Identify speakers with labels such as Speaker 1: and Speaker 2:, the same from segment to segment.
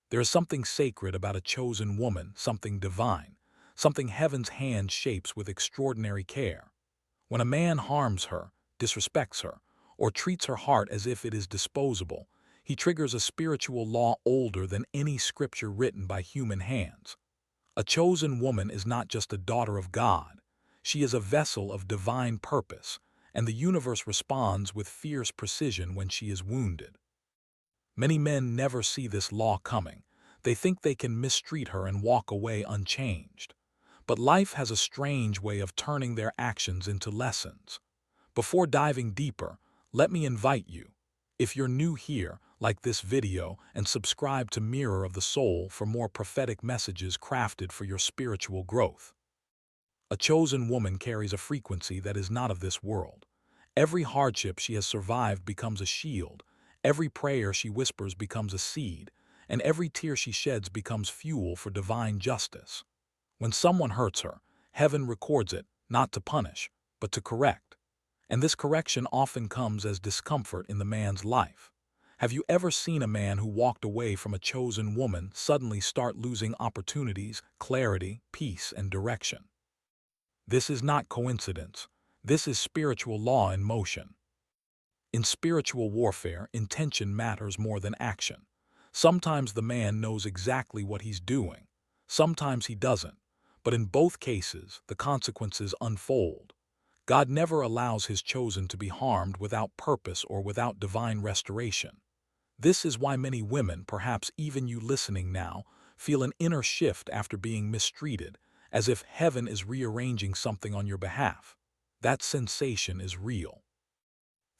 Speaker 1: There is something sacred about a chosen woman, something divine, something heaven's hand shapes with extraordinary care. When a man harms her, disrespects her, or treats her heart as if it is disposable, he triggers a spiritual law older than any scripture written by human hands. A chosen woman is not just a daughter of God. She is a vessel of divine purpose, and the universe responds with fierce precision when she is wounded. Many men never see this law coming. They think they can mistreat her and walk away unchanged. But life has a strange way of turning their actions into lessons. Before diving deeper, let me invite you, if you're new here, like this video and subscribe to Mirror of the Soul for more prophetic messages crafted for your spiritual growth. A chosen woman carries a frequency that is not of this world. Every hardship she has survived becomes a shield, every prayer she whispers becomes a seed, and every tear she sheds becomes fuel for divine justice. When someone hurts her, heaven records it, not to punish, but to correct. And this correction often comes as discomfort in the man's life. Have you ever seen a man who walked away from a chosen woman suddenly start losing opportunities, clarity, peace, and direction? This is not coincidence. This is spiritual law in motion. In spiritual warfare, intention matters more than action. Sometimes the man knows exactly what he's doing. Sometimes he doesn't. But in both cases, the consequences unfold. God never allows his chosen to be harmed without purpose or without divine restoration. This is why many women, perhaps even you listening now, feel an inner shift after being mistreated, as if heaven is rearranging something on your behalf. That sensation is real.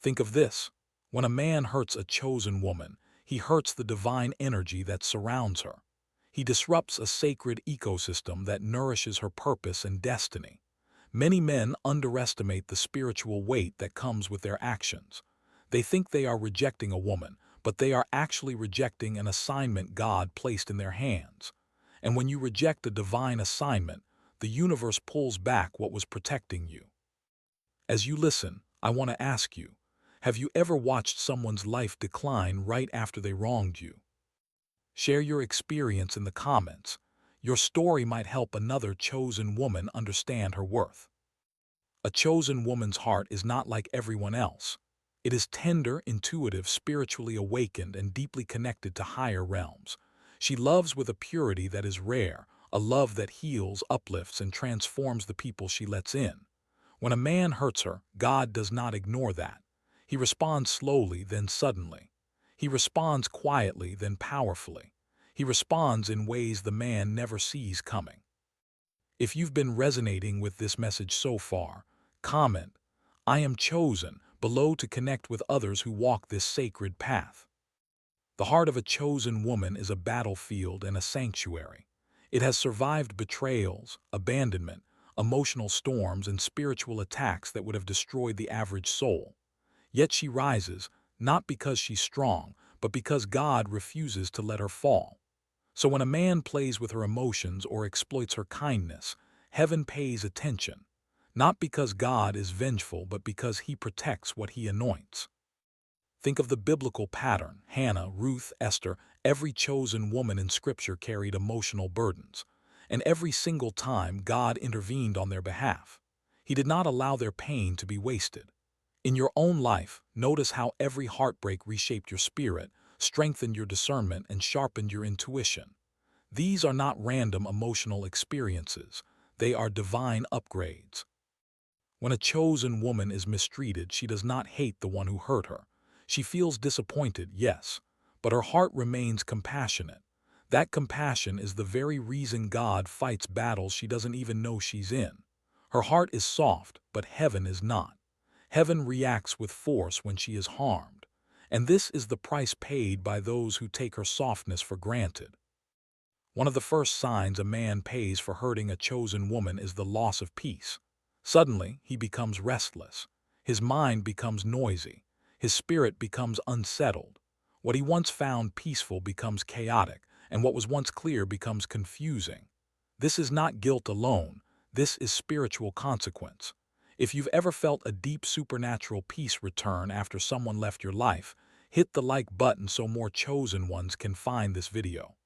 Speaker 1: Think of this. When a man hurts a chosen woman, he hurts the divine energy that surrounds her. He disrupts a sacred ecosystem that nourishes her purpose and destiny. Many men underestimate the spiritual weight that comes with their actions. They think they are rejecting a woman, but they are actually rejecting an assignment God placed in their hands. And when you reject a divine assignment, the universe pulls back what was protecting you. As you listen, I want to ask you, have you ever watched someone's life decline right after they wronged you? Share your experience in the comments. Your story might help another chosen woman understand her worth. A chosen woman's heart is not like everyone else. It is tender, intuitive, spiritually awakened, and deeply connected to higher realms. She loves with a purity that is rare, a love that heals, uplifts, and transforms the people she lets in. When a man hurts her, God does not ignore that. He responds slowly, then suddenly. He responds quietly, then powerfully. He responds in ways the man never sees coming. If you've been resonating with this message so far, comment, "I am chosen," below to connect with others who walk this sacred path. The heart of a chosen woman is a battlefield and a sanctuary. It has survived betrayals, abandonment, emotional storms, and spiritual attacks that would have destroyed the average soul. Yet she rises, not because she's strong, but because God refuses to let her fall. So when a man plays with her emotions or exploits her kindness, heaven pays attention, not because God is vengeful, but because he protects what he anoints. Think of the biblical pattern. Hannah, Ruth, Esther, every chosen woman in Scripture carried emotional burdens, and every single time God intervened on their behalf. He did not allow their pain to be wasted. In your own life, notice how every heartbreak reshaped your spirit, strengthened your discernment, and sharpened your intuition. These are not random emotional experiences. They are divine upgrades. When a chosen woman is mistreated, she does not hate the one who hurt her. She feels disappointed, yes, but her heart remains compassionate. That compassion is the very reason God fights battles she doesn't even know she's in. Her heart is soft, but heaven is not. Heaven reacts with force when she is harmed, and this is the price paid by those who take her softness for granted. One of the first signs a man pays for hurting a chosen woman is the loss of peace. Suddenly, he becomes restless. His mind becomes noisy. His spirit becomes unsettled. What he once found peaceful becomes chaotic, and what was once clear becomes confusing. This is not guilt alone. This is spiritual consequence. If you've ever felt a deep supernatural peace return after someone left your life, hit the like button so more chosen ones can find this video.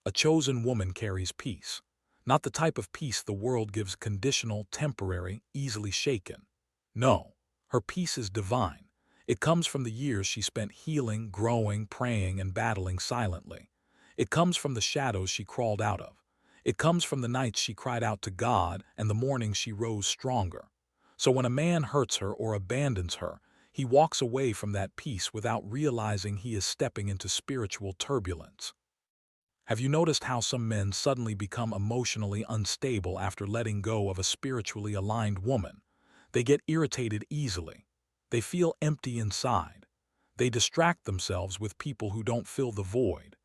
Speaker 1: A chosen woman carries peace. Not the type of peace the world gives, conditional, temporary, easily shaken. No, her peace is divine. It comes from the years she spent healing, growing, praying, and battling silently. It comes from the shadows she crawled out of. It comes from the nights she cried out to God and the mornings she rose stronger. So when a man hurts her or abandons her, he walks away from that peace without realizing he is stepping into spiritual turbulence. Have you noticed how some men suddenly become emotionally unstable after letting go of a spiritually aligned woman? They get irritated easily. They feel empty inside. They distract themselves with people who don't fill the void.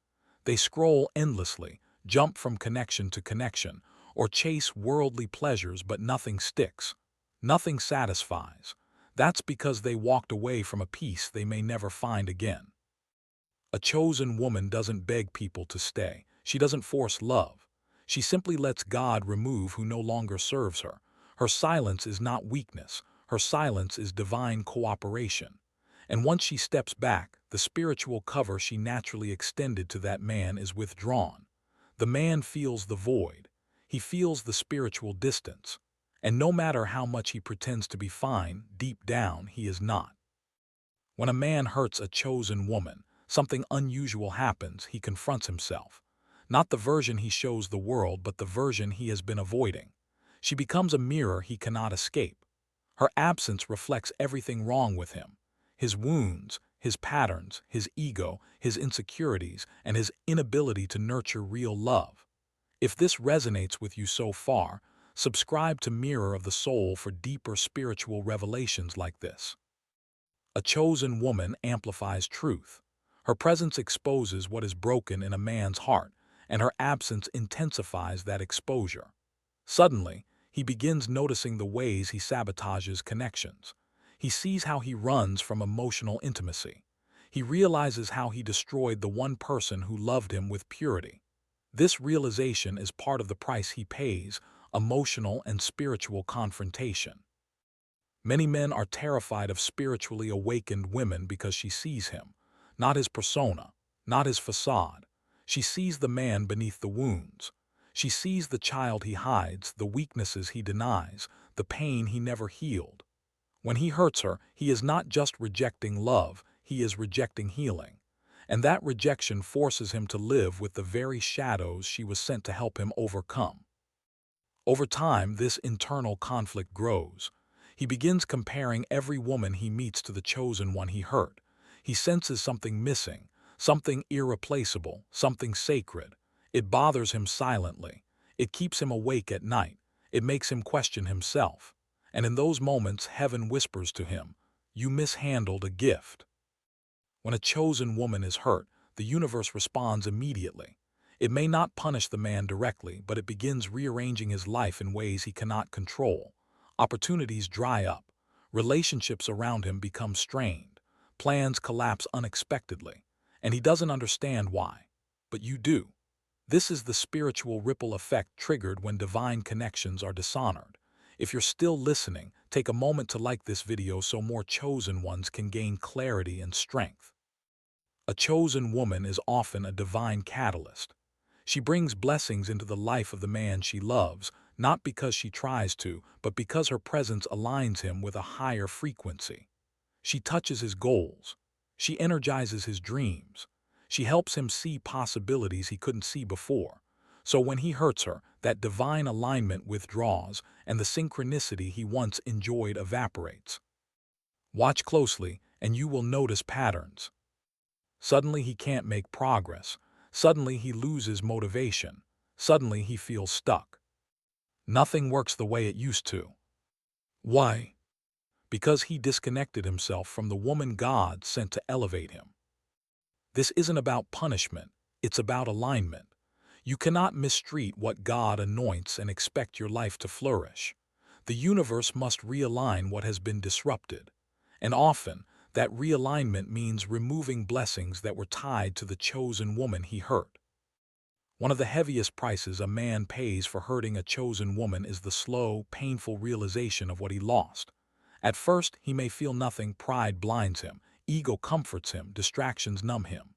Speaker 1: They scroll endlessly, jump from connection to connection, or chase worldly pleasures, but nothing sticks. Nothing satisfies. That's because they walked away from a peace they may never find again. A chosen woman doesn't beg people to stay. She doesn't force love. She simply lets God remove who no longer serves her. Her silence is not weakness. Her silence is divine cooperation. And once she steps back, the spiritual cover she naturally extended to that man is withdrawn. The man feels the void. He feels the spiritual distance. And no matter how much he pretends to be fine, deep down he is not. When a man hurts a chosen woman, something unusual happens. He confronts himself. Not the version he shows the world, but the version he has been avoiding. She becomes a mirror he cannot escape. Her absence reflects everything wrong with him. His wounds, his patterns, his ego, his insecurities, and his inability to nurture real love. If this resonates with you so far, subscribe to Mirror of the Soul for deeper spiritual revelations like this. A chosen woman amplifies truth. Her presence exposes what is broken in a man's heart, and her absence intensifies that exposure. Suddenly, he begins noticing the ways he sabotages connections. He sees how he runs from emotional intimacy. He realizes how he destroyed the one person who loved him with purity. This realization is part of the price he pays: emotional and spiritual confrontation. Many men are terrified of spiritually awakened women because she sees him, not his persona, not his facade. She sees the man beneath the wounds. She sees the child he hides, the weaknesses he denies, the pain he never healed. When he hurts her, he is not just rejecting love, he is rejecting healing. And that rejection forces him to live with the very shadows she was sent to help him overcome. Over time, this internal conflict grows. He begins comparing every woman he meets to the chosen one he hurt. He senses something missing, something irreplaceable, something sacred. It bothers him silently. It keeps him awake at night. It makes him question himself. And in those moments, heaven whispers to him, "You mishandled a gift." When a chosen woman is hurt, the universe responds immediately. It may not punish the man directly, but it begins rearranging his life in ways he cannot control. Opportunities dry up. Relationships around him become strained. Plans collapse unexpectedly. And he doesn't understand why. But you do. This is the spiritual ripple effect triggered when divine connections are dishonored. If you're still listening, take a moment to like this video so more chosen ones can gain clarity and strength. A chosen woman is often a divine catalyst. She brings blessings into the life of the man she loves, not because she tries to, but because her presence aligns him with a higher frequency. She touches his goals. She energizes his dreams. She helps him see possibilities he couldn't see before. So when he hurts her, that divine alignment withdraws, and the synchronicity he once enjoyed evaporates. Watch closely, and you will notice patterns. Suddenly he can't make progress. Suddenly he loses motivation. Suddenly he feels stuck. Nothing works the way it used to. Why? Because he disconnected himself from the woman God sent to elevate him. This isn't about punishment, it's about alignment. You cannot mistreat what God anoints and expect your life to flourish. The universe must realign what has been disrupted. And often, that realignment means removing blessings that were tied to the chosen woman he hurt. One of the heaviest prices a man pays for hurting a chosen woman is the slow, painful realization of what he lost. At first, he may feel nothing. Pride blinds him, ego comforts him, distractions numb him.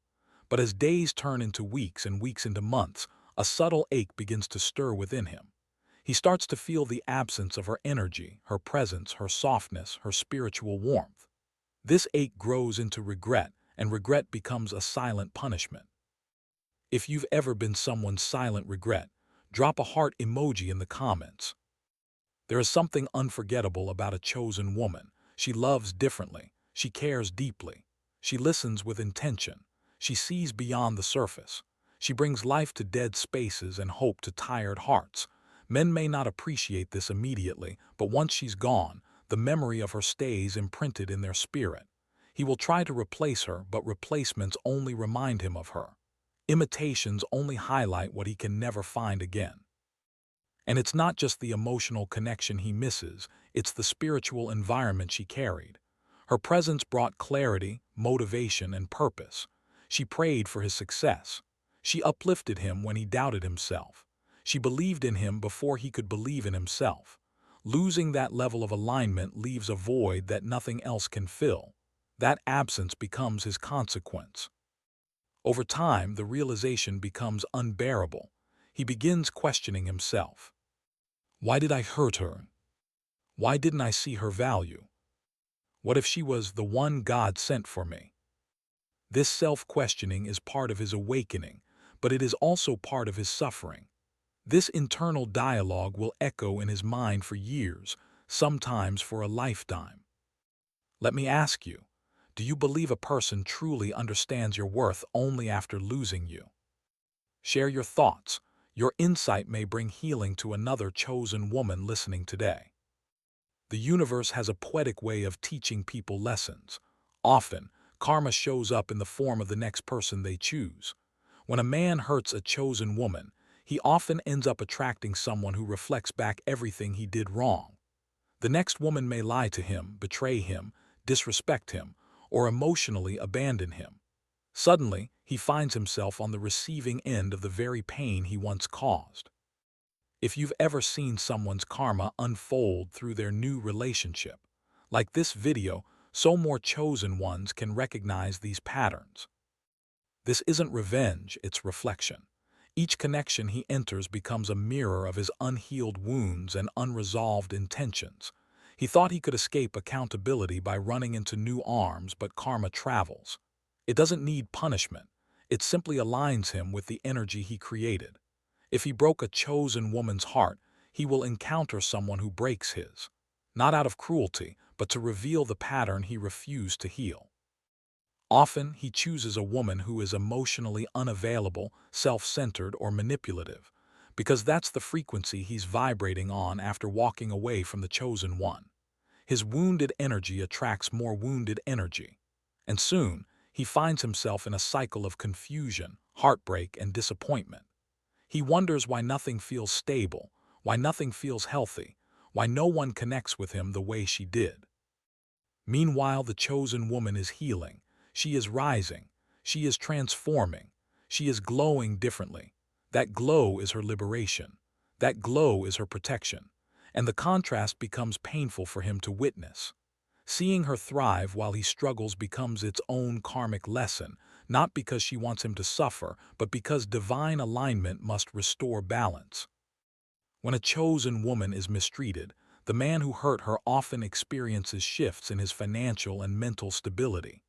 Speaker 1: But as days turn into weeks and weeks into months, a subtle ache begins to stir within him. He starts to feel the absence of her energy, her presence, her softness, her spiritual warmth. This ache grows into regret, and regret becomes a silent punishment. If you've ever been someone's silent regret, drop a heart emoji in the comments. There is something unforgettable about a chosen woman. She loves differently. She cares deeply. She listens with intention. She sees beyond the surface. She brings life to dead spaces and hope to tired hearts. Men may not appreciate this immediately, but once she's gone, the memory of her stays imprinted in their spirit. He will try to replace her, but replacements only remind him of her. Imitations only highlight what he can never find again. And it's not just the emotional connection he misses, it's the spiritual environment she carried. Her presence brought clarity, motivation, and purpose. She prayed for his success. She uplifted him when he doubted himself. She believed in him before he could believe in himself. Losing that level of alignment leaves a void that nothing else can fill. That absence becomes his consequence. Over time, the realization becomes unbearable. He begins questioning himself. Why did I hurt her? Why didn't I see her value? What if she was the one God sent for me? This self-questioning is part of his awakening, but it is also part of his suffering. This internal dialogue will echo in his mind for years, sometimes for a lifetime. Let me ask you, do you believe a person truly understands your worth only after losing you? Share your thoughts. Your insight may bring healing to another chosen woman listening today. The universe has a poetic way of teaching people lessons. Often, karma shows up in the form of the next person they choose. When a man hurts a chosen woman, he often ends up attracting someone who reflects back everything he did wrong. The next woman may lie to him, betray him, disrespect him, or emotionally abandon him. Suddenly, he finds himself on the receiving end of the very pain he once caused. If you've ever seen someone's karma unfold through their new relationship, like this video, so more chosen ones can recognize these patterns. This isn't revenge, it's reflection. Each connection he enters becomes a mirror of his unhealed wounds and unresolved intentions. He thought he could escape accountability by running into new arms, but karma travels. It doesn't need punishment. It simply aligns him with the energy he created. If he broke a chosen woman's heart, he will encounter someone who breaks his, not out of cruelty, but to reveal the pattern he refused to heal. Often, he chooses a woman who is emotionally unavailable, self-centered, or manipulative, because that's the frequency he's vibrating on after walking away from the chosen one. His wounded energy attracts more wounded energy, and soon, he finds himself in a cycle of confusion, heartbreak, and disappointment. He wonders why nothing feels stable, why nothing feels healthy, why no one connects with him the way she did. Meanwhile, the chosen woman is healing. She is rising. She is transforming. She is glowing differently. That glow is her liberation. That glow is her protection. And the contrast becomes painful for him to witness. Seeing her thrive while he struggles becomes its own karmic lesson, not because she wants him to suffer, but because divine alignment must restore balance. When a chosen woman is mistreated, the man who hurt her often experiences shifts in his financial and mental stability.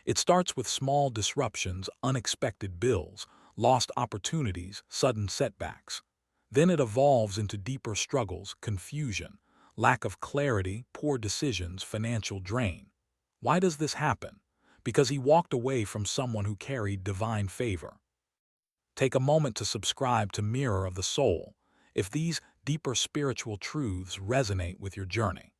Speaker 1: It starts with small disruptions, unexpected bills, lost opportunities, sudden setbacks. Then it evolves into deeper struggles, confusion, lack of clarity, poor decisions, financial drain. Why does this happen? Because he walked away from someone who carried divine favor. Take a moment to subscribe to Mirror of the Soul if these deeper spiritual truths resonate with your journey.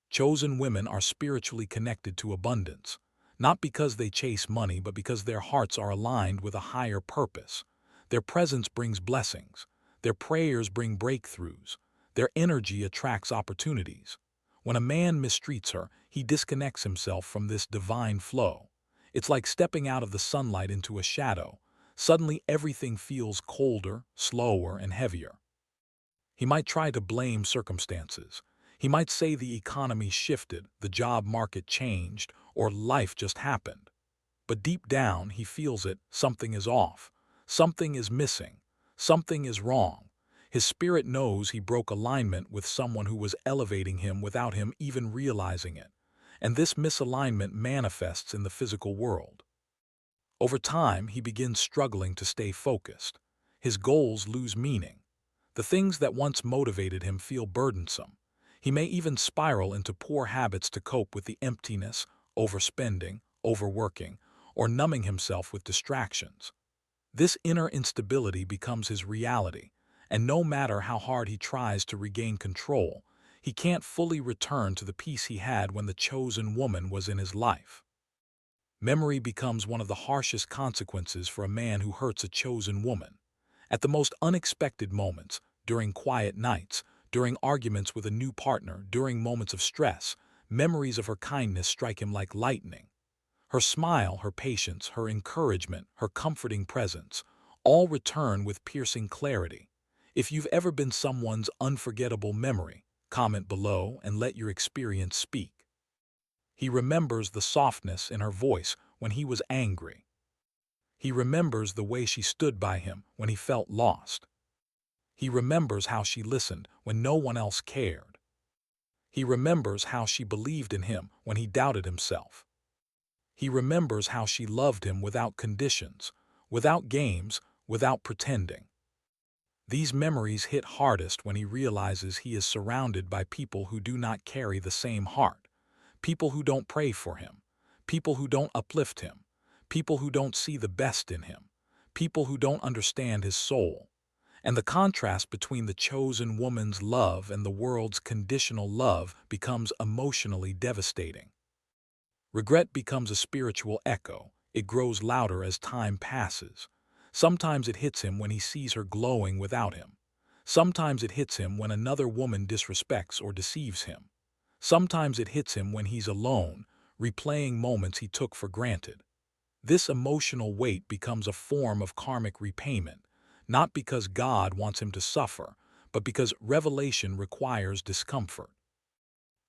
Speaker 1: Chosen women are spiritually connected to abundance, not because they chase money, but because their hearts are aligned with a higher purpose. Their presence brings blessings. Their prayers bring breakthroughs. Their energy attracts opportunities. When a man mistreats her, he disconnects himself from this divine flow. It's like stepping out of the sunlight into a shadow. Suddenly everything feels colder, slower, and heavier. He might try to blame circumstances. He might say the economy shifted, the job market changed, or life just happened. but deep down he feels it, something is off, something is missing, something is wrong. His spirit knows he broke alignment with someone who was elevating him without him even realizing it, and this misalignment manifests in the physical world. Over time, he begins struggling to stay focused. His goals lose meaning. The things that once motivated him feel burdensome. He may even spiral into poor habits to cope with the emptiness, overspending, overworking, or numbing himself with distractions. This inner instability becomes his reality, and no matter how hard he tries to regain control, he can't fully return to the peace he had when the chosen woman was in his life. Memory becomes one of the harshest consequences for a man who hurts a chosen woman. At the most unexpected moments, during quiet nights, during arguments with a new partner, during moments of stress, memories of her kindness strike him like lightning. Her smile, her patience, her encouragement, her comforting presence, all return with piercing clarity. If you've ever been someone's unforgettable memory, comment below and let your experience speak. He remembers the softness in her voice when he was angry. He remembers the way she stood by him when he felt lost. He remembers how she listened when no one else cared. He remembers how she believed in him when he doubted himself. He remembers how she loved him without conditions, without games, without pretending. These memories hit hardest when he realizes he is surrounded by people who do not carry the same heart, people who don't pray for him, people who don't uplift him, people who don't see the best in him, people who don't understand his soul. And the contrast between the chosen woman's love and the world's conditional love becomes emotionally devastating. Regret becomes a spiritual echo. It grows louder as time passes. Sometimes it hits him when he sees her glowing without him. Sometimes it hits him when another woman disrespects or deceives him. Sometimes it hits him when he's alone, replaying moments he took for granted. This emotional weight becomes a form of karmic repayment, not because God wants him to suffer, but because revelation requires discomfort.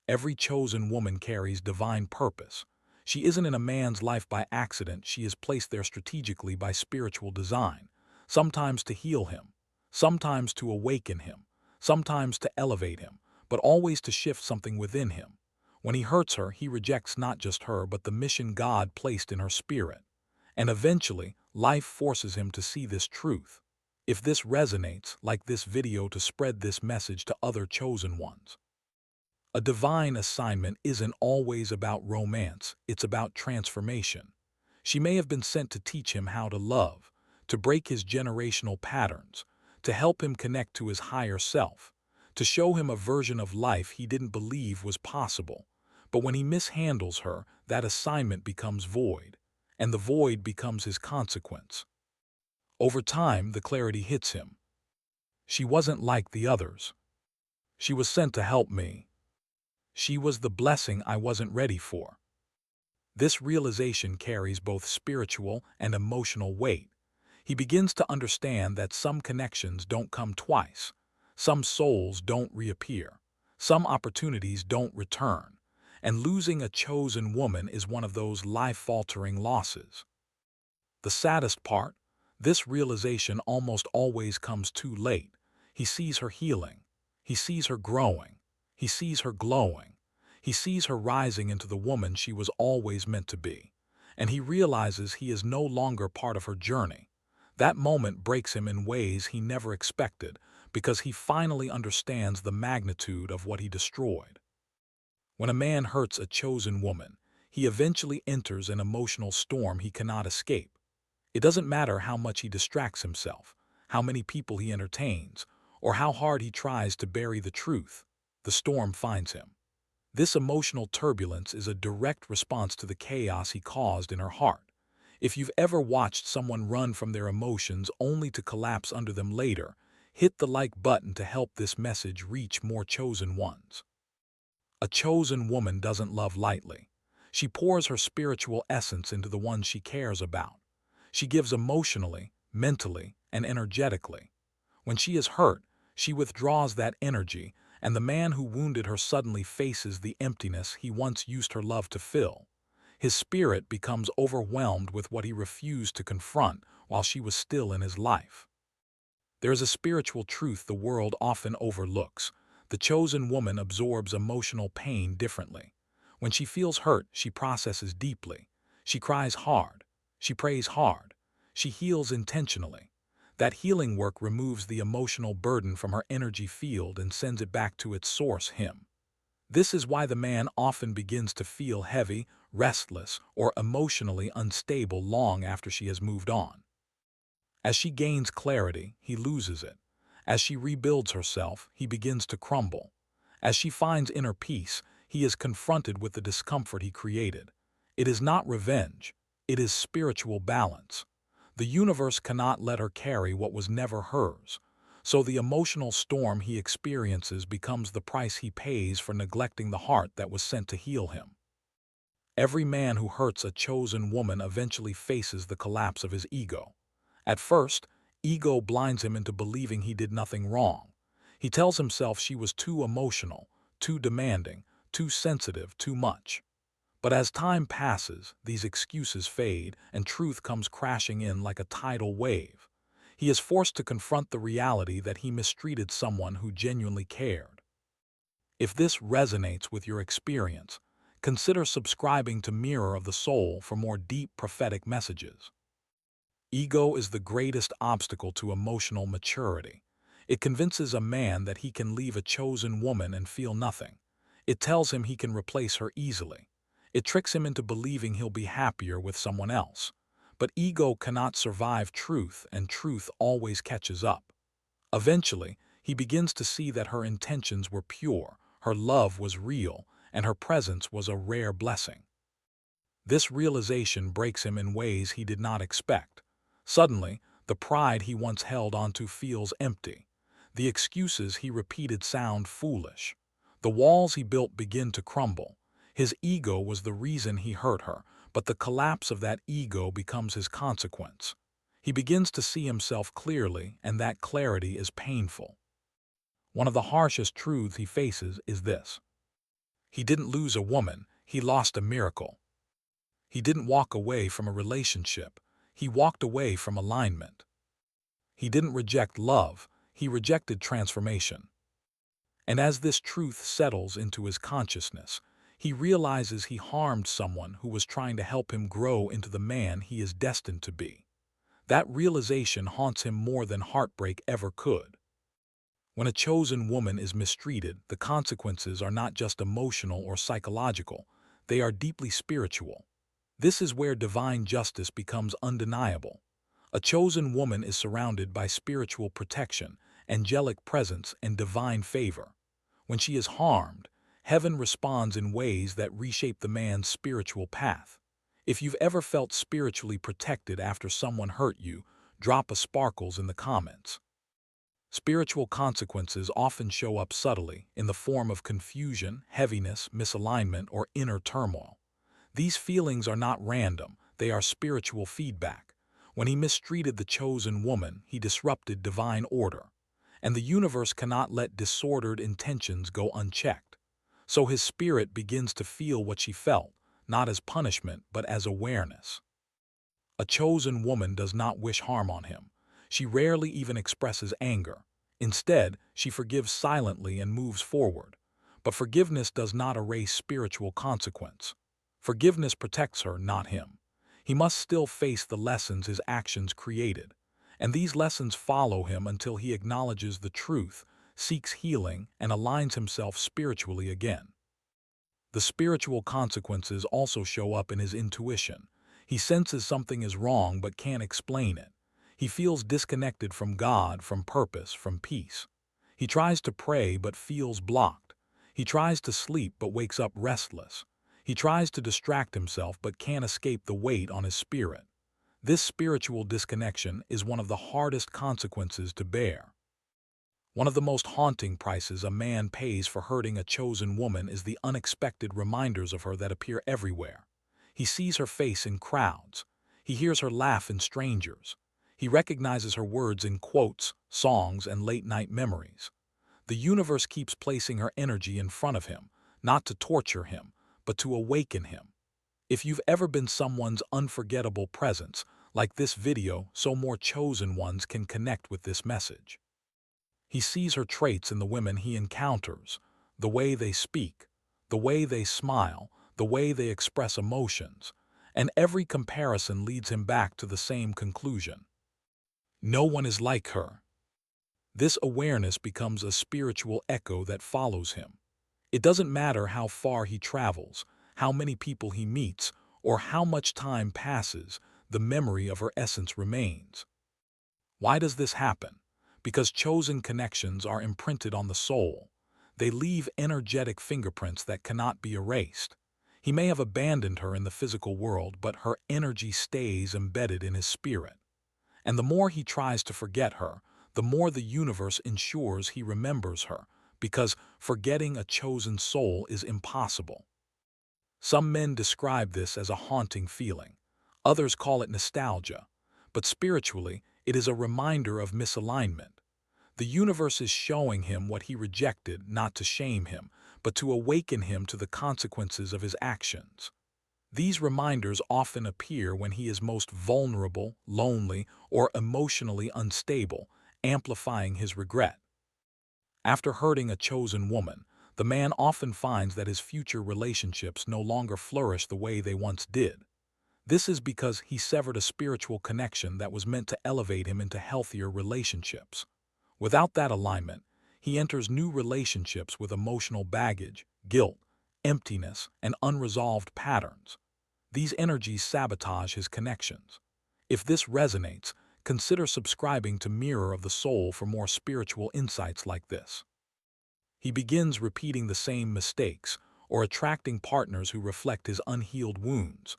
Speaker 1: Every chosen woman carries divine purpose. She isn't in a man's life by accident, she is placed there strategically by spiritual design, sometimes to heal him, sometimes to awaken him, sometimes to elevate him, but always to shift something within him. When he hurts her, he rejects not just her, but the mission God placed in her spirit. And eventually, life forces him to see this truth. If this resonates, like this video to spread this message to other chosen ones. A divine assignment isn't always about romance, it's about transformation. She may have been sent to teach him how to love, to break his generational patterns, to help him connect to his higher self, to show him a version of life he didn't believe was possible. But when he mishandles her, that assignment becomes void, and the void becomes his consequence. Over time, the clarity hits him. She wasn't like the others. She was sent to help me. She was the blessing I wasn't ready for. This realization carries both spiritual and emotional weight. He begins to understand that some connections don't come twice, some souls don't reappear, some opportunities don't return, and losing a chosen woman is one of those life-altering losses. The saddest part, this realization almost always comes too late. He sees her healing, he sees her growing, he sees her glowing. He sees her rising into the woman she was always meant to be, and he realizes he is no longer part of her journey. That moment breaks him in ways he never expected because he finally understands the magnitude of what he destroyed. When a man hurts a chosen woman, he eventually enters an emotional storm he cannot escape. It doesn't matter how much he distracts himself, how many people he entertains, or how hard he tries to bury the truth, the storm finds him. This emotional turbulence is a direct response to the chaos he caused in her heart. If you've ever watched someone run from their emotions only to collapse under them later, hit the like button to help this message reach more chosen ones. A chosen woman doesn't love lightly. She pours her spiritual essence into the ones she cares about. She gives emotionally, mentally, and energetically. When she is hurt, she withdraws that energy, and the man who wounded her suddenly faces the emptiness he once used her love to fill. His spirit becomes overwhelmed with what he refused to confront while she was still in his life. There is a spiritual truth the world often overlooks. The chosen woman absorbs emotional pain differently. When she feels hurt, she processes deeply. She cries hard. She prays hard. She heals intentionally. That healing work removes the emotional burden from her energy field and sends it back to its source, him. This is why the man often begins to feel heavy, restless, or emotionally unstable long after she has moved on. As she gains clarity, he loses it. As she rebuilds herself, he begins to crumble. As she finds inner peace, he is confronted with the discomfort he created. It is not revenge. It is spiritual balance. The universe cannot let her carry what was never hers. So the emotional storm he experiences becomes the price he pays for neglecting the heart that was sent to heal him. Every man who hurts a chosen woman eventually faces the collapse of his ego. At first, ego blinds him into believing he did nothing wrong. He tells himself she was too emotional, too demanding, too sensitive, too much. But as time passes, these excuses fade and truth comes crashing in like a tidal wave. He is forced to confront the reality that he mistreated someone who genuinely cared. If this resonates with your experience, consider subscribing to Mirror of the Soul for more deep prophetic messages. Ego is the greatest obstacle to emotional maturity. It convinces a man that he can leave a chosen woman and feel nothing. It tells him he can replace her easily. It tricks him into believing he'll be happier with someone else. But ego cannot survive truth, and truth always catches up. Eventually, he begins to see that her intentions were pure, her love was real, and her presence was a rare blessing. This realization breaks him in ways he did not expect. Suddenly, the pride he once held onto feels empty. The excuses he repeated sound foolish. The walls he built begin to crumble. His ego was the reason he hurt her, but the collapse of that ego becomes his consequence. He begins to see himself clearly, and that clarity is painful. One of the harshest truths he faces is this: he didn't lose a woman, he lost a miracle. He didn't walk away from a relationship, he walked away from alignment. He didn't reject love, he rejected transformation. And as this truth settles into his consciousness, he realizes he harmed someone who was trying to help him grow into the man he is destined to be. That realization haunts him more than heartbreak ever could. When a chosen woman is mistreated, the consequences are not just emotional or psychological, they are deeply spiritual. This is where divine justice becomes undeniable. A chosen woman is surrounded by spiritual protection, angelic presence, and divine favor. When she is harmed, heaven responds in ways that reshape the man's spiritual path. If you've ever felt spiritually protected after someone hurt you, drop a sparkles in the comments. Spiritual consequences often show up subtly in the form of confusion, heaviness, misalignment, or inner turmoil. These feelings are not random, they are spiritual feedback. When he mistreated the chosen woman, he disrupted divine order. And the universe cannot let disordered intentions go unchecked. So his spirit begins to feel what she felt, not as punishment but as awareness. A chosen woman does not wish harm on him. She rarely even expresses anger. Instead, she forgives silently and moves forward. But forgiveness does not erase spiritual consequence. Forgiveness protects her, not him. He must still face the lessons his actions created. And these lessons follow him until he acknowledges the truth, seeks healing, and aligns himself spiritually again. The spiritual consequences also show up in his intuition. He senses something is wrong but can't explain it. He feels disconnected from God, from purpose, from peace. He tries to pray but feels blocked. He tries to sleep but wakes up restless. He tries to distract himself but can't escape the weight on his spirit. This spiritual disconnection is one of the hardest consequences to bear. One of the most haunting prices a man pays for hurting a chosen woman is the unexpected reminders of her that appear everywhere. He sees her face in crowds. He hears her laugh in strangers. He recognizes her words in quotes, songs, and late-night memories. The universe keeps placing her energy in front of him, not to torture him, but to awaken him. If you've ever been someone's unforgettable presence, like this video, so more chosen ones can connect with this message. He sees her traits in the women he encounters, the way they speak, the way they smile, the way they express emotions, and every comparison leads him back to the same conclusion. No one is like her. This awareness becomes a spiritual echo that follows him. It doesn't matter how far he travels, how many people he meets, or how much time passes, the memory of her essence remains. Why does this happen? Because chosen connections are imprinted on the soul. They leave energetic fingerprints that cannot be erased. He may have abandoned her in the physical world, but her energy stays embedded in his spirit. And the more he tries to forget her, the more the universe ensures he remembers her, because forgetting a chosen soul is impossible. Some men describe this as a haunting feeling. Others call it nostalgia. But spiritually, it is a reminder of misalignment. The universe is showing him what he rejected, not to shame him, but to awaken him to the consequences of his actions. These reminders often appear when he is most vulnerable, lonely, or emotionally unstable, amplifying his regret. After hurting a chosen woman, the man often finds that his future relationships no longer flourish the way they once did. This is because he severed a spiritual connection that was meant to elevate him into healthier relationships. Without that alignment, he enters new relationships with emotional baggage, guilt, emptiness, and unresolved patterns. These energies sabotage his connections. If this resonates, consider subscribing to Mirror of the Soul for more spiritual insights like this. He begins repeating the same mistakes or attracting partners who reflect his unhealed wounds.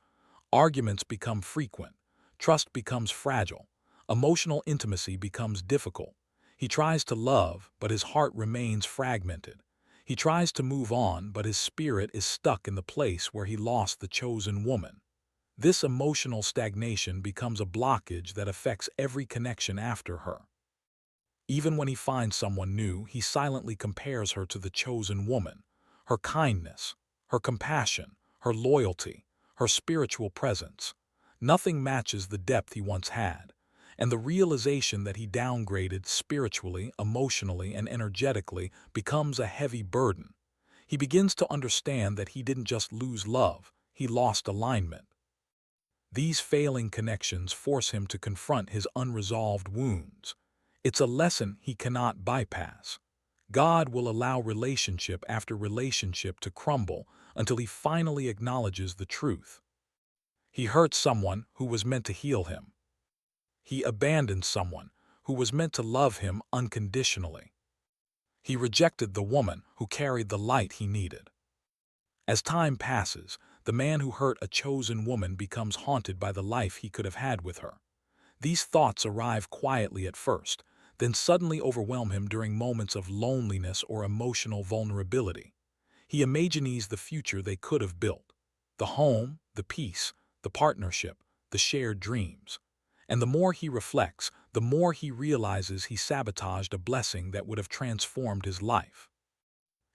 Speaker 1: Arguments become frequent. Trust becomes fragile. Emotional intimacy becomes difficult. He tries to love, but his heart remains fragmented. He tries to move on, but his spirit is stuck in the place where he lost the chosen woman. This emotional stagnation becomes a blockage that affects every connection after her. Even when he finds someone new, he silently compares her to the chosen woman. Her kindness, her compassion, her loyalty, her spiritual presence. Nothing matches the depth he once had. And the realization that he downgraded spiritually, emotionally, and energetically becomes a heavy burden. He begins to understand that he didn't just lose love, he lost alignment. These failing connections force him to confront his unresolved wounds. It's a lesson he cannot bypass. God will allow relationship after relationship to crumble until he finally acknowledges the truth. He hurt someone who was meant to heal him. He abandoned someone who was meant to love him unconditionally. He rejected the woman who carried the light he needed. As time passes, the man who hurt a chosen woman becomes haunted by the life he could have had with her. These thoughts arrive quietly at first, then suddenly overwhelm him during moments of loneliness or emotional vulnerability. He imagines the future they could have built: the home, the peace, the partnership, the shared dreams. And the more he reflects, the more he realizes he sabotaged a blessing that would have transformed his life.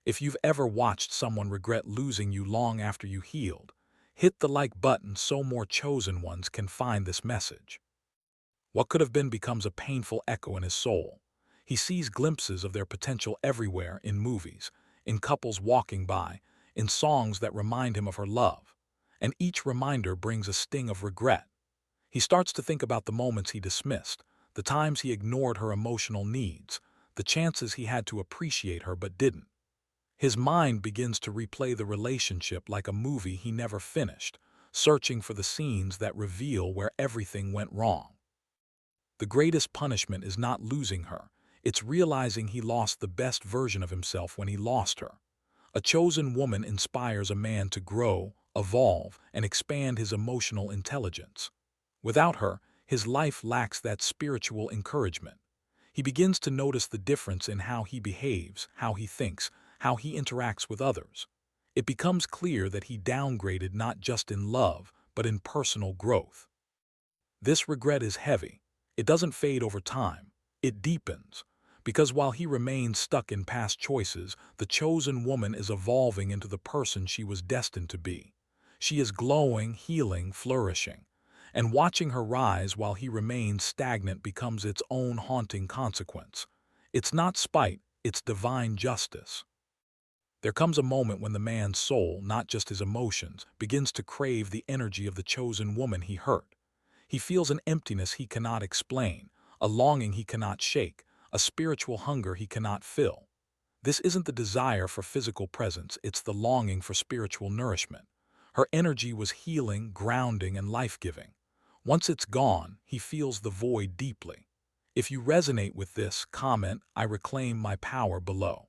Speaker 1: If you've ever watched someone regret losing you long after you healed, hit the like button so more chosen ones can find this message. What could have been becomes a painful echo in his soul. He sees glimpses of their potential everywhere: in movies, in couples walking by, in songs that remind him of her love. And each reminder brings a sting of regret. He starts to think about the moments he dismissed, the times he ignored her emotional needs, the chances he had to appreciate her but didn't. His mind begins to replay the relationship like a movie he never finished, searching for the scenes that reveal where everything went wrong. The greatest punishment is not losing her, it's realizing he lost the best version of himself when he lost her. A chosen woman inspires a man to grow, evolve, and expand his emotional intelligence. Without her, his life lacks that spiritual encouragement. He begins to notice the difference in how he behaves, how he thinks, how he interacts with others. It becomes clear that he downgraded not just in love, but in personal growth. This regret is heavy. It doesn't fade over time. It deepens. Because while he remains stuck in past choices, the chosen woman is evolving into the person she was destined to be. She is glowing, healing, flourishing. And watching her rise while he remains stagnant becomes its own haunting consequence. It's not spite, it's divine justice. There comes a moment when the man's soul, not just his emotions, begins to crave the energy of the chosen woman he hurt. He feels an emptiness he cannot explain, a longing he cannot shake, a spiritual hunger he cannot fill. This isn't the desire for physical presence, it's the longing for spiritual nourishment. Her energy was healing, grounding, and life-giving. Once it's gone, he feels the void deeply. If you resonate with this, comment, "I reclaim my power" below.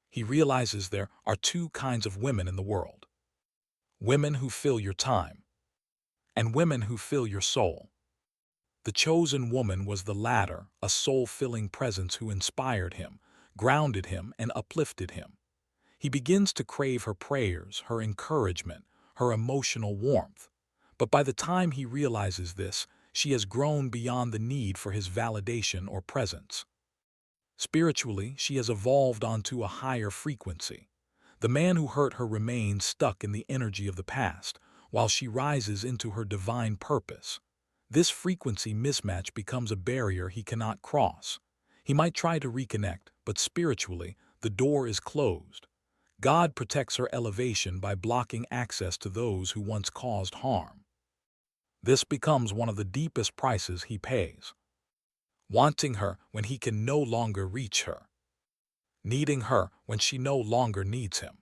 Speaker 1: He realizes there are two kinds of women in the world. Women who fill your time, and women who fill your soul. The chosen woman was the latter, a soul-filling presence who inspired him, grounded him, and uplifted him. He begins to crave her prayers, her encouragement, her emotional warmth. But by the time he realizes this, she has grown beyond the need for his validation or presence. Spiritually, she has evolved onto a higher frequency. The man who hurt her remains stuck in the energy of the past, while she rises into her divine purpose. This frequency mismatch becomes a barrier he cannot cross. He might try to reconnect, but spiritually, the door is closed. God protects her elevation by blocking access to those who once caused harm. This becomes one of the deepest prices he pays. Wanting her when he can no longer reach her. Needing her when she no longer needs him.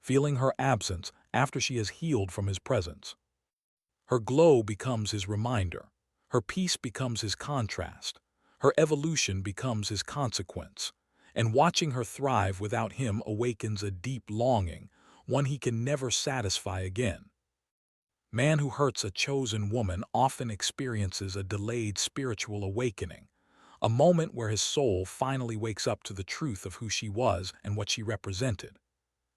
Speaker 1: Feeling her absence after she has healed from his presence. Her glow becomes his reminder. Her peace becomes his contrast. Her evolution becomes his consequence. And watching her thrive without him awakens a deep longing, one he can never satisfy again. Man who hurts a chosen woman often experiences a delayed spiritual awakening, a moment where his soul finally wakes up to the truth of who she was and what she represented.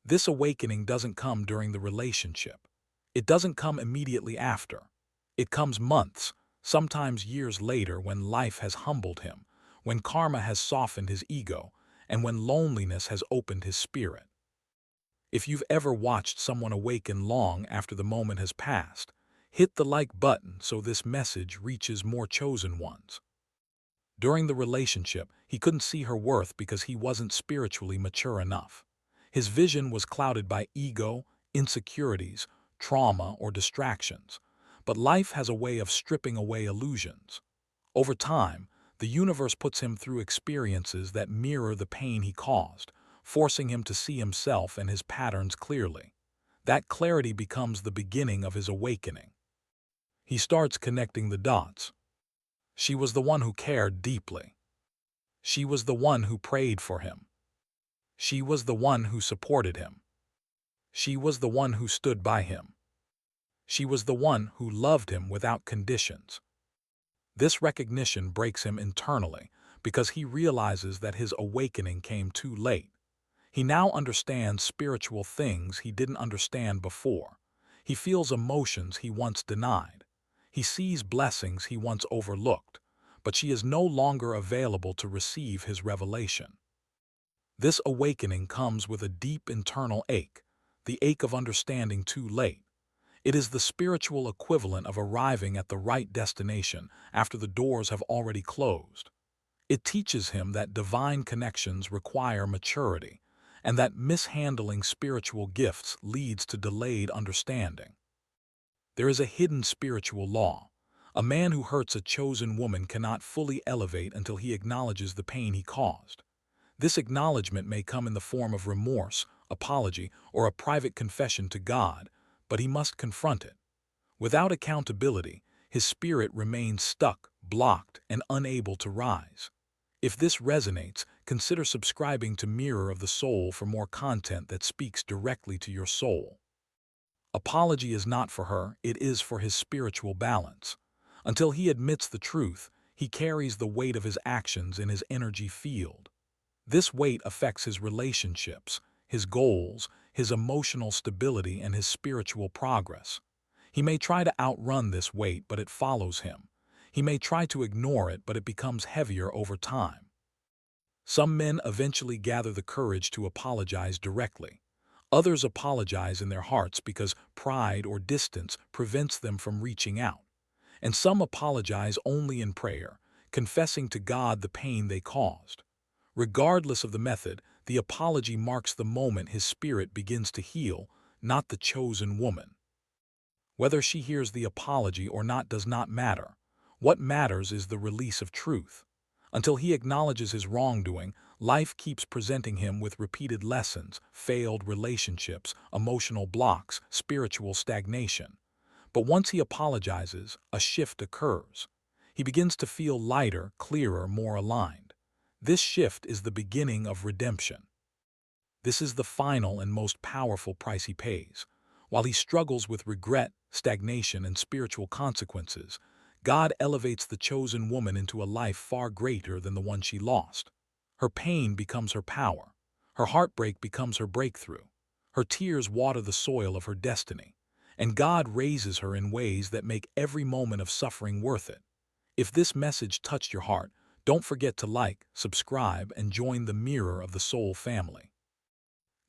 Speaker 1: This awakening doesn't come during the relationship. It doesn't come immediately after. It comes months, sometimes years later, when life has humbled him, when karma has softened his ego, and when loneliness has opened his spirit. If you've ever watched someone awaken long after the moment has passed, hit the like button so this message reaches more chosen ones. During the relationship, he couldn't see her worth because he wasn't spiritually mature enough. His vision was clouded by ego, insecurities, trauma, or distractions. But life has a way of stripping away illusions. Over time, the universe puts him through experiences that mirror the pain he caused, forcing him to see himself and his patterns clearly. That clarity becomes the beginning of his awakening. He starts connecting the dots. She was the one who cared deeply. She was the one who prayed for him. She was the one who supported him. She was the one who stood by him. She was the one who loved him without conditions. This recognition breaks him internally because he realizes that his awakening came too late. He now understands spiritual things he didn't understand before. He feels emotions he once denied. He sees blessings he once overlooked, but she is no longer available to receive his revelation. This awakening comes with a deep internal ache, the ache of understanding too late. It is the spiritual equivalent of arriving at the right destination after the doors have already closed. It teaches him that divine connections require maturity, and that mishandling spiritual gifts leads to delayed understanding. There is a hidden spiritual law. A man who hurts a chosen woman cannot fully elevate until he acknowledges the pain he caused. This acknowledgement may come in the form of remorse, apology, or a private confession to God, but he must confront it. Without accountability, his spirit remains stuck, blocked, and unable to rise. If this resonates, consider subscribing to Mirror of the Soul for more content that speaks directly to your soul. Apology is not for her, it is for his spiritual balance. Until he admits the truth, he carries the weight of his actions in his energy field. This weight affects his relationships, his goals, his emotional stability, and his spiritual progress. He may try to outrun this weight, but it follows him. He may try to ignore it, but it becomes heavier over time. Some men eventually gather the courage to apologize directly. Others apologize in their hearts because pride or distance prevents them from reaching out. And some apologize only in prayer, confessing to God the pain they caused. Regardless of the method, the apology marks the moment his spirit begins to heal, not the chosen woman. Whether she hears the apology or not does not matter. What matters is the release of truth. Until he acknowledges his wrongdoing, life keeps presenting him with repeated lessons, failed relationships, emotional blocks, spiritual stagnation. But once he apologizes, a shift occurs. He begins to feel lighter, clearer, more aligned. This shift is the beginning of redemption. This is the final and most powerful price he pays. While he struggles with regret, stagnation, and spiritual consequences, God elevates the chosen woman into a life far greater than the one she lost. Her pain becomes her power. Her heartbreak becomes her breakthrough. Her tears water the soil of her destiny. And God raises her in ways that make every moment of suffering worth it. If this message touched your heart, don't forget to like, subscribe, and join the Mirror of the Soul family.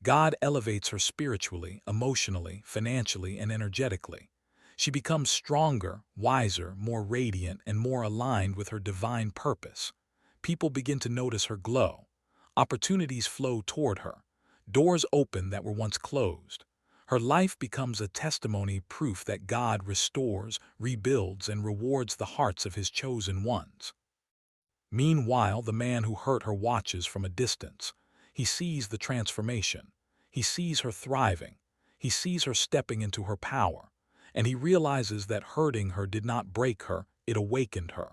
Speaker 1: God elevates her spiritually, emotionally, financially, and energetically. She becomes stronger, wiser, more radiant, and more aligned with her divine purpose. People begin to notice her glow. Opportunities flow toward her. Doors open that were once closed. Her life becomes a testimony, proof that God restores, rebuilds, and rewards the hearts of his chosen ones. Meanwhile, the man who hurt her watches from a distance. He sees the transformation. He sees her thriving. He sees her stepping into her power. And he realizes that hurting her did not break her, it awakened her.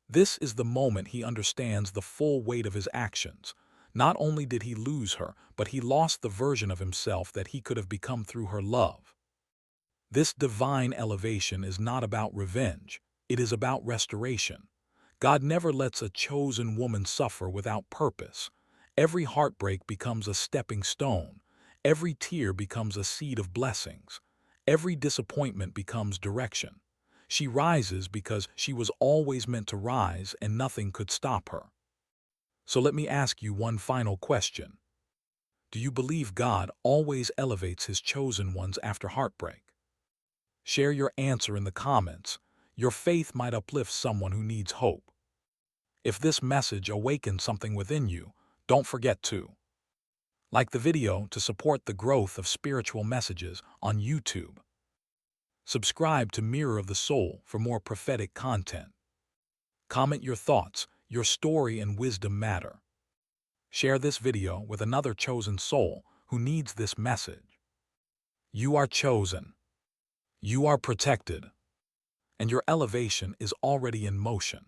Speaker 1: This is the moment he understands the full weight of his actions. Not only did he lose her, but he lost the version of himself that he could have become through her love. This divine elevation is not about revenge. It is about restoration. God never lets a chosen woman suffer without purpose. Every heartbreak becomes a stepping stone. Every tear becomes a seed of blessings. Every disappointment becomes direction. She rises because she was always meant to rise and nothing could stop her. So let me ask you one final question. Do you believe God always elevates his chosen ones after heartbreak? Share your answer in the comments. Your faith might uplift someone who needs hope. If this message awakens something within you, don't forget to like the video to support the growth of spiritual messages on YouTube. Subscribe to Mirror of the Soul for more prophetic content. Comment your thoughts. Your story and wisdom matter. Share this video with another chosen soul who needs this message. You are chosen. You are protected. And your elevation is already in motion.